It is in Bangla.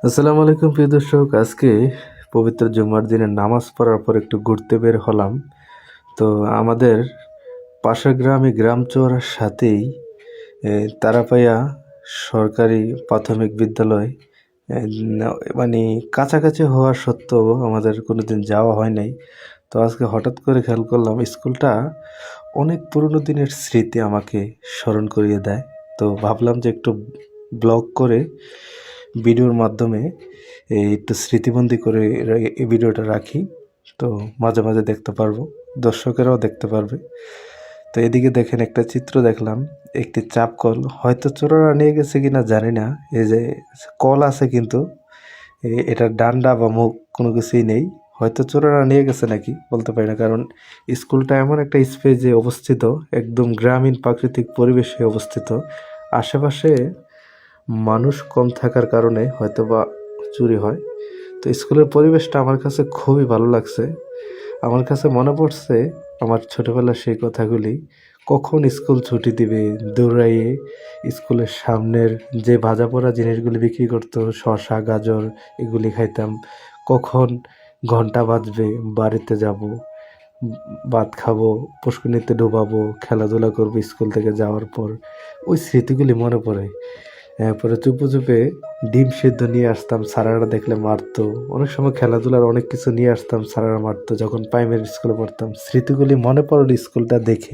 আসসালামু আলাইকুম প্রিয় দর্শক। আজকে পবিত্র জুম্মার দিনে নামাজ পড়ার পর একটু ঘুরতে বের হলাম। তো আমাদের পাশের গ্রামে গ্রাম চৌরার সাথেই তারাপাইয়া সরকারি প্রাথমিক বিদ্যালয়। এ, মানে কাছাকাছি হওয়া সত্ত্বেও আমাদের কোনোদিন যাওয়া হয় নাই। তো আজকে হঠাৎ করে খেয়াল করলাম স্কুলটা অনেক পুরনো দিনের স্মৃতি আমাকে স্মরণ করিয়ে দেয়। তো ভাবলাম যে একটু ব্লগ করে ভিডিওর মাধ্যমে একটু স্মৃতিবন্দি করে এই ভিডিওটা রাখি। তো মাঝে মাঝে দেখতে পারবো, দর্শকেরাও দেখতে পারবে। তো এদিকে দেখেন একটা চিত্র দেখলাম, একটি চাপ কল, হয়তো চোরেরা নিয়ে গেছে কিনা জানি না। এই যে কল আছে কিন্তু এটার ডান্ডা বা মুখ কোনো কিছুই নেই। হয়তো চোরেরা নিয়ে গেছে নাকি বলতে পারি না, কারণ স্কুলটা এমন একটা স্পেসে অবস্থিত, একদম গ্রামীণ প্রাকৃতিক পরিবেশে অবস্থিত। আশেপাশে মানুষ কম থাকার কারণে হয়তোবা চুরি হয়। তো স্কুলের পরিবেশটা আমার কাছে খুবই ভালো লাগছে। আমার কাছে মনে পড়ছে আমার ছোটোবেলার সেই কথাগুলি। কখন স্কুল ছুটি দিবে, দৌড়াইয়ে স্কুলের সামনের যে ভাজা পোড়া জিনিসগুলি বিক্রি করতো, শসা গাজর, এগুলি খাইতাম। কখন ঘন্টা বাজবে, বাড়িতে যাব, ভাত খাবো, পুষ্কুনিতে ডুবাবো, খেলাধুলা করবো স্কুল থেকে যাওয়ার পর। ওই স্মৃতিগুলি মনে পড়ে। পরে চুপে চুপে ডিম সিদ্ধ নিয়ে আসতাম, স্যারেরা দেখলে মারতো। অনেক সময় খেলাধুলার অনেক কিছু নিয়ে আসতাম, স্যারেরা মারতো। যখন প্রাইমারি স্কুলে পড়তাম, স্মৃতিগুলি মনে পড়ল স্কুলটা দেখে।